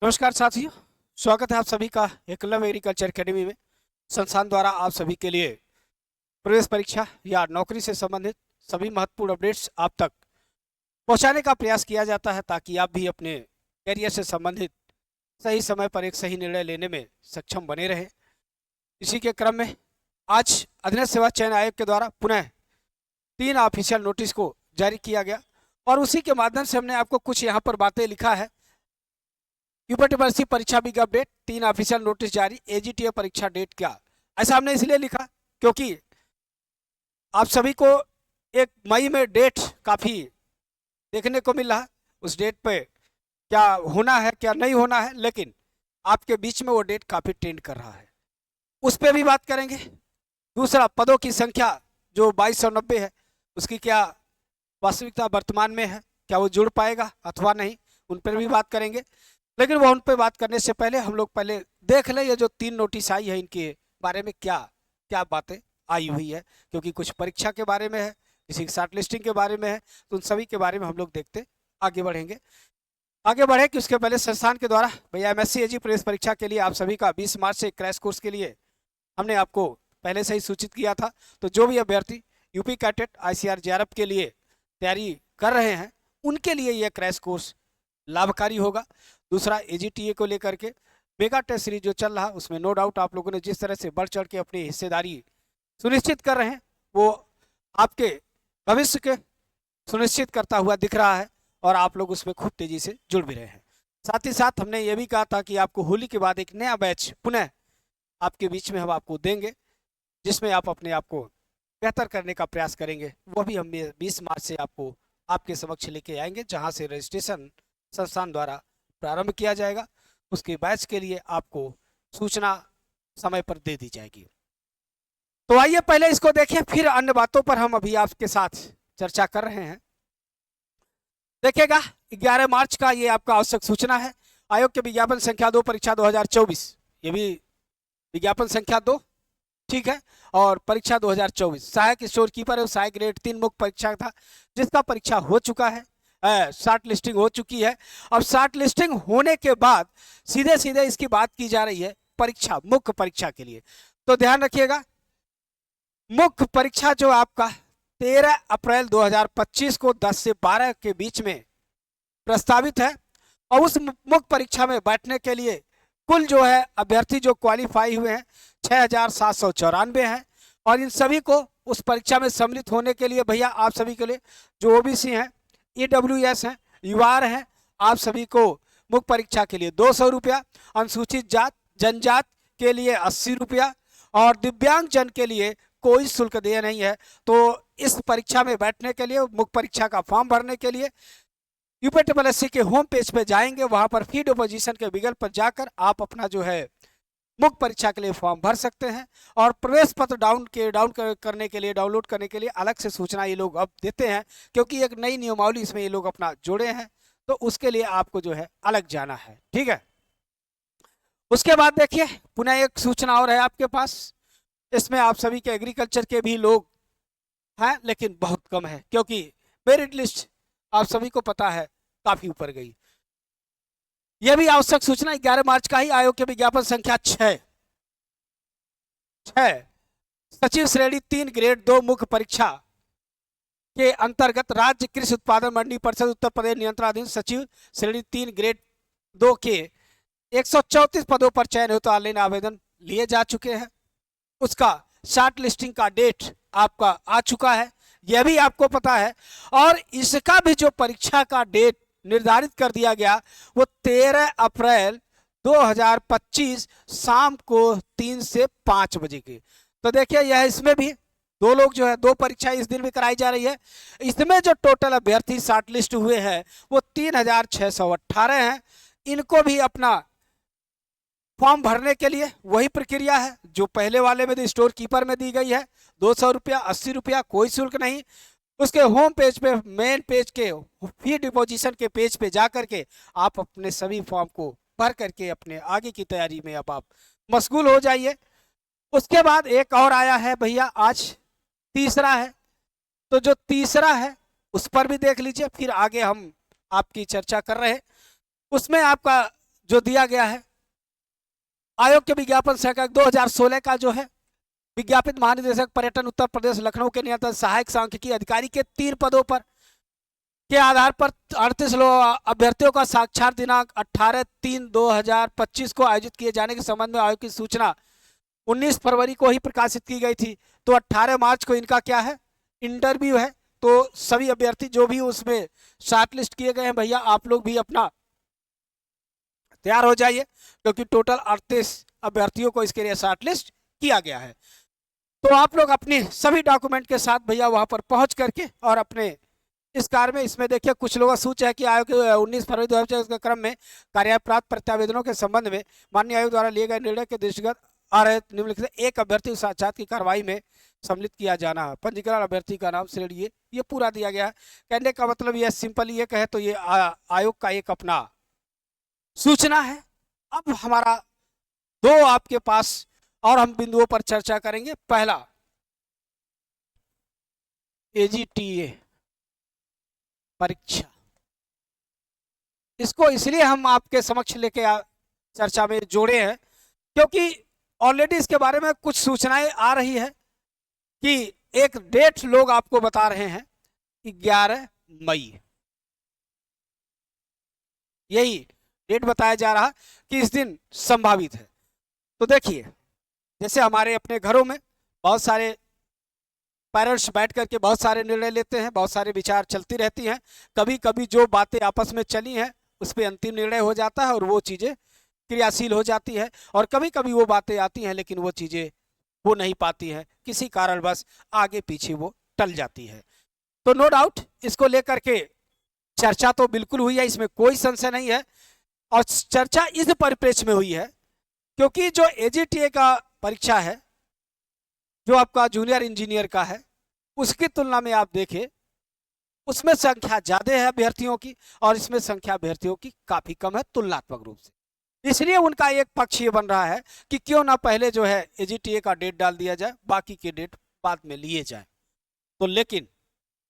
नमस्कार साथियों, स्वागत है आप सभी का एकलव्य एग्रीकल्चर एकेडमी में। संस्थान द्वारा आप सभी के लिए प्रवेश परीक्षा या नौकरी से संबंधित सभी महत्वपूर्ण अपडेट्स आप तक पहुंचाने का प्रयास किया जाता है, ताकि आप भी अपने करियर से संबंधित सही समय पर एक सही निर्णय लेने में सक्षम बने रहें। इसी के क्रम में आज अधीनस्थ सेवा चयन आयोग के द्वारा पुनः 3 ऑफिशियल नोटिस को जारी किया गया और उसी के माध्यम से हमने आपको कुछ यहाँ पर बातें लिखा है। यूपीटीसी परीक्षा बिग अपडेट, 3 ऑफिशियल नोटिस जारी, एजीटीए परीक्षा डेट क्या। ऐसा हमने इसलिए लिखा क्योंकि आप सभी को एक मई में डेट काफ़ी देखने को मिल रहा है। उस डेट पे क्या होना है क्या नहीं होना है, लेकिन आपके बीच में वो डेट काफ़ी ट्रेंड कर रहा है, उस पर भी बात करेंगे। दूसरा, पदों की संख्या जो 2290 है, उसकी क्या वास्तविकता वर्तमान में है, क्या वो जुड़ पाएगा अथवा नहीं, उन पर भी बात करेंगे। लेकिन वो उन पर बात करने से पहले हम लोग पहले देख लें ये जो 3 नोटिस आई है, इनके बारे में क्या क्या बातें आई हुई है, क्योंकि कुछ परीक्षा के बारे में है, किसी की शॉर्ट लिस्टिंग के बारे में है, तो उन सभी के बारे में हम लोग देखते आगे बढ़ेंगे। आगे बढ़े कि उसके पहले संस्थान के द्वारा भैया एमएससी एजी प्रवेश परीक्षा के लिए आप सभी का 20 मार्च से क्रैश कोर्स के लिए हमने आपको पहले से ही सूचित किया था। तो जो भी अभ्यर्थी यूपी कैडेट आईसीआर जेआरएफ के लिए तैयारी कर रहे हैं, उनके लिए यह क्रैश कोर्स लाभकारी होगा। दूसरा, एजीटीए को लेकर के मेगा टेस्ट सीरीज जो चल रहा है, उसमें नो डाउट आप लोगों ने जिस तरह से बढ़ चढ़ के अपनी हिस्सेदारी सुनिश्चित कर रहे हैं, वो आपके भविष्य के सुनिश्चित करता हुआ दिख रहा है और आप लोग उसमें खूब तेजी से जुड़ भी रहे हैं। साथ ही साथ हमने ये भी कहा था कि आपको होली के बाद एक नया बैच पुनः आपके बीच में हम आपको देंगे, जिसमें आप अपने आप को बेहतर करने का प्रयास करेंगे। वो भी हम 20 मार्च से आपको आपके समक्ष लेके आएंगे, जहां से रजिस्ट्रेशन संस्थान द्वारा प्रारंभ किया जाएगा। उसके बैच के लिए आपको सूचना समय पर दे दी जाएगी। तो आइए पहले इसको देखें, फिर अन्य बातों पर हम अभी आपके साथ चर्चा कर रहे हैं। देखिएगा, 11 मार्च का ये आपका आवश्यक सूचना है। आयोग के विज्ञापन संख्या 2 परीक्षा 2024, ये भी विज्ञापन संख्या 2, ठीक है। और परीक्षा 2024 सहायक स्टोर कीपर और सहायक ग्रेड 3 मुख्य परीक्षा था, जिसका परीक्षा हो चुका है, शॉर्ट लिस्टिंग हो चुकी है। अब शॉर्ट लिस्टिंग होने के बाद सीधे सीधे इसकी बात की जा रही है परीक्षा, मुख्य परीक्षा के लिए। तो ध्यान रखिएगा, मुख्य परीक्षा जो आपका 13 अप्रैल 2025 को 10 से 12 के बीच में प्रस्तावित है। और उस मुख्य परीक्षा में बैठने के लिए कुल जो है अभ्यर्थी जो क्वालिफाई हुए हैं 6794 हैं। और इन सभी को उस परीक्षा में सम्मिलित होने के लिए भैया आप सभी के लिए जो ओबीसी हैं, ईडब्ल्यूएस हैं, यूआर हैं, आप सभी को मुख्य परीक्षा के लिए 200 रुपया, अनुसूचित जात जनजात के लिए 80 रुपया और दिव्यांग जन के लिए कोई शुल्क देय नहीं है। तो इस परीक्षा में बैठने के लिए, मुख्य परीक्षा का फॉर्म भरने के लिए यूपीटीसी के होम पेज पे जाएंगे, वहां पर फीड अपोजिशन के विकल्प पर जाकर आप अपना जो है मुख्य परीक्षा के लिए फॉर्म भर सकते हैं। और प्रवेश पत्र करने के लिए, डाउनलोड करने के लिए अलग से सूचना ये लोग अब देते हैं, क्योंकि एक नई नियमावली इसमें ये लोग अपना जोड़े हैं, तो उसके लिए आपको जो है अलग जाना है, ठीक है। उसके बाद देखिए पुनः एक सूचना और है आपके पास। इसमें आप सभी के एग्रीकल्चर के भी लोग हैं, लेकिन बहुत कम है, क्योंकि मेरिट लिस्ट आप सभी को पता है काफी ऊपर गई। यह भी आवश्यक सूचना 11 मार्च का ही आयोग के विज्ञापन संख्या 6 सचिव श्रेणी 3 ग्रेड 2 मुख्य परीक्षा के अंतर्गत राज्य कृषि उत्पादन मंडी परिषद उत्तर प्रदेश नियंत्रणाधीन सचिव श्रेणी 3 ग्रेड 2 के 134 पदों पर चयन हेतु ऑनलाइन आवेदन लिए जा चुके हैं। उसका शॉर्ट लिस्टिंग का डेट आपका आ चुका है, यह भी आपको पता है। और इसका भी जो परीक्षा का डेट निर्धारित कर दिया गया वो 13 अप्रैल 2025 शाम को 3 से 5 बजे के। तो देखिए यह इसमें भी 2 लोग जो है 2 परीक्षा इस दिन भी कराई जा रही है। इसमें जो टोटल अभ्यर्थी शॉर्ट लिस्ट हुए हैं वो 3618 हैं। इनको भी अपना फॉर्म भरने के लिए वही प्रक्रिया है जो पहले वाले में स्टोर कीपर में दी गई है, 200 रुपया, 80 रुपया, कोई शुल्क नहीं। उसके होम पेज पे, मेन पेज के फी डिपोजिशन के पेज पे जा करके आप अपने सभी फॉर्म को भर करके अपने आगे की तैयारी में अब आप मशगूल हो जाइए। उसके बाद एक और आया है भैया, आज तीसरा है, तो जो तीसरा है उस पर भी देख लीजिए, फिर आगे हम आपकी चर्चा कर रहे हैं। उसमें आपका जो दिया गया है आयोग के विज्ञापन संख्या 2016 का जो है विज्ञापित महानिदेशक पर्यटन उत्तर प्रदेश लखनऊ के नियंत्रण सहायक सांख्यिकी अधिकारी के 3 पदों पर के आधार पर 38 अभ्यर्थियों का साक्षात दिनांक 18/3/2025 को आयोजित किए जाने के संबंध में आयोग की सूचना 19 फरवरी को ही प्रकाशित की गई थी। तो 18 मार्च को इनका क्या है, इंटरव्यू है। तो सभी अभ्यर्थी जो भी उसमें शॉर्टलिस्ट किए गए हैं भैया, आप लोग भी अपना तैयार हो जाइए, क्योंकि टोटल 38 अभ्यर्थियों को इसके लिए शॉर्टलिस्ट किया गया है। तो आप लोग अपने सभी डॉक्यूमेंट के साथ भैया वहां पर पहुंच करके और अपने इस कार्य में, इसमें देखिए कुछ लोगों का सूच है कि आयोग के 19 फरवरी 2024 के क्रम में कार्य प्राप्त प्रत्यावेदनों के संबंध में माननीय आयोग द्वारा लिए गए निर्णय के दृष्टिगत आ रहे निम्नलिखित एक अभ्यर्थी साक्षात की कार्रवाई में सम्मिलित किया जाना है। पंजीकरण अभ्यर्थी का नाम, श्रेणी, ये पूरा दिया गया है। कहने का मतलब ये सिंपल ये कहे तो ये आयोग का एक अपना सूचना है। अब हमारा 2 आपके पास और हम बिंदुओं पर चर्चा करेंगे। पहला, AGTA परीक्षा, इसको इसलिए हम आपके समक्ष लेके चर्चा में जोड़े हैं क्योंकि ऑलरेडी इसके बारे में कुछ सूचनाएं आ रही है कि एक डेट लोग आपको बता रहे हैं 11 मई, यही डेट बताया जा रहा कि इस दिन संभावित है। तो देखिए, जैसे हमारे अपने घरों में बहुत सारे पेरेंट्स बैठ करके बहुत सारे निर्णय लेते हैं, बहुत सारे विचार चलती रहती हैं। कभी कभी जो बातें आपस में चली हैं उस पर अंतिम निर्णय हो जाता है और वो चीज़ें क्रियाशील हो जाती है, और कभी कभी वो बातें आती हैं लेकिन वो चीज़ें हो नहीं पाती हैं, किसी कारणवश आगे पीछे वो टल जाती है। तो नो डाउट इसको लेकर के चर्चा तो बिल्कुल हुई है, इसमें कोई संशय नहीं है। और चर्चा इस परिप्रेक्ष्य में हुई है क्योंकि जो AGTA का परीक्षा है, जो आपका जूनियर इंजीनियर का है, उसकी तुलना में आप देखें उसमें संख्या ज़्यादा है अभ्यर्थियों की और इसमें संख्या अभ्यर्थियों की काफ़ी कम है तुलनात्मक रूप से। इसलिए उनका एक पक्ष ये बन रहा है कि क्यों ना पहले जो है AGTA का डेट डाल दिया जाए, बाकी के डेट बाद में लिए जाए। तो लेकिन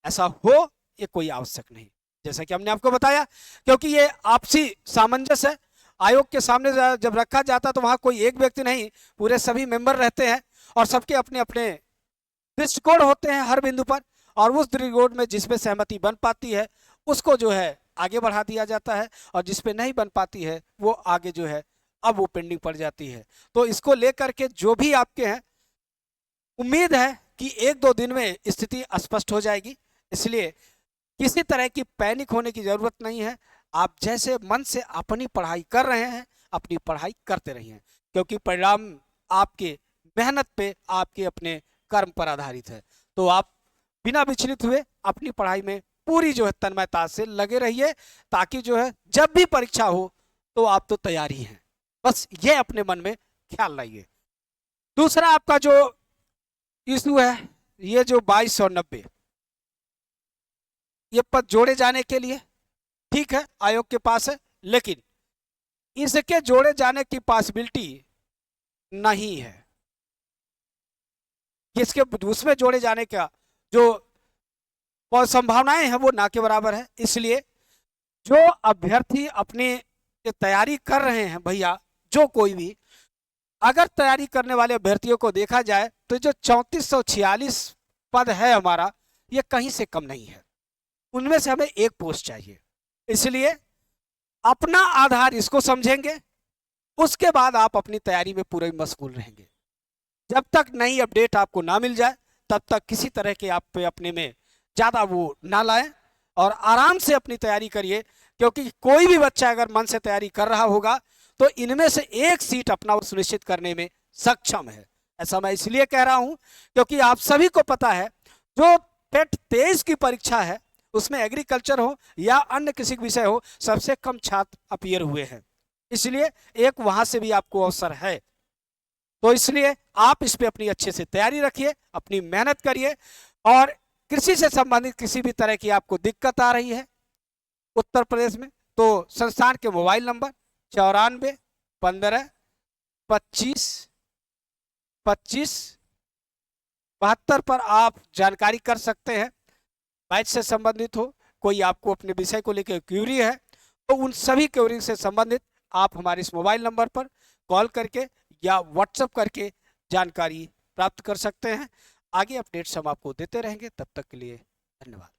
ऐसा हो ये कोई आवश्यक नहीं, जैसा कि हमने आपको बताया, क्योंकि ये आपसी सामंजस्य है। आयोग के सामने जब रखा जाता तो वहाँ कोई एक व्यक्ति नहीं, पूरे सभी मेंबर रहते हैं और सबके अपने अपने दृष्टिकोण होते हैं हर बिंदु पर, और उस दृष्टिकोण में जिसमें सहमति बन पाती है उसको जो है आगे बढ़ा दिया जाता है, और जिस पे नहीं बन पाती है वो आगे जो है अब वो पेंडिंग पड़ जाती है। तो इसको लेकर के जो भी आपके हैं, उम्मीद है कि 1-2 दिन में स्थिति स्पष्ट हो जाएगी। इसलिए किसी तरह की पैनिक होने की जरूरत नहीं है। आप जैसे मन से अपनी पढ़ाई कर रहे हैं, अपनी पढ़ाई करते रहिए, क्योंकि परिणाम आपके मेहनत पे, आपके अपने कर्म पर आधारित है। तो आप बिना विचलित हुए अपनी पढ़ाई में पूरी जो है तन्मयता से लगे रहिए, ताकि जो है जब भी परीक्षा हो तो आप तो तैयार ही हैं। बस ये अपने मन में ख्याल लाइए। दूसरा आपका जो इशू है, ये जो 22 और 90 ये पद जोड़े जाने के लिए ठीक है आयोग के पास है, लेकिन इसके जोड़े जाने की पॉसिबिलिटी नहीं है। इसके उसमें जोड़े जाने का जो संभावनाएं हैं वो ना के बराबर है। इसलिए जो अभ्यर्थी अपनी तैयारी कर रहे हैं भैया, जो कोई भी, अगर तैयारी करने वाले अभ्यर्थियों को देखा जाए तो जो 3446 पद है हमारा, ये कहीं से कम नहीं है। उनमें से हमें एक पोस्ट चाहिए। इसलिए अपना आधार इसको समझेंगे, उसके बाद आप अपनी तैयारी में पूरे मशगूल रहेंगे। जब तक नई अपडेट आपको ना मिल जाए तब तक किसी तरह के आप पे अपने में ज़्यादा वो ना लाएं और आराम से अपनी तैयारी करिए, क्योंकि कोई भी बच्चा अगर मन से तैयारी कर रहा होगा तो इनमें से एक सीट अपना वो सुनिश्चित करने में सक्षम है। ऐसा मैं इसलिए कह रहा हूं क्योंकि आप सभी को पता है जो टेट 23 की परीक्षा है उसमें एग्रीकल्चर हो या अन्य किसी विषय हो, सबसे कम छात्र अपीयर हुए हैं। इसलिए एक वहां से भी आपको अवसर है। तो इसलिए आप इस पे अपनी अच्छे से तैयारी रखिए, अपनी मेहनत करिए, और कृषि से संबंधित किसी भी तरह की आपको दिक्कत आ रही है उत्तर प्रदेश में तो संस्थान के मोबाइल नंबर 94 15 25 25 72 पर आप जानकारी कर सकते हैं। बैच से संबंधित हो, कोई आपको अपने विषय को लेकर क्यूरी है तो उन सभी क्यूरी से संबंधित आप हमारे इस मोबाइल नंबर पर कॉल करके या व्हाट्सएप करके जानकारी प्राप्त कर सकते हैं। आगे अपडेट्स हम आपको देते रहेंगे। तब तक के लिए धन्यवाद।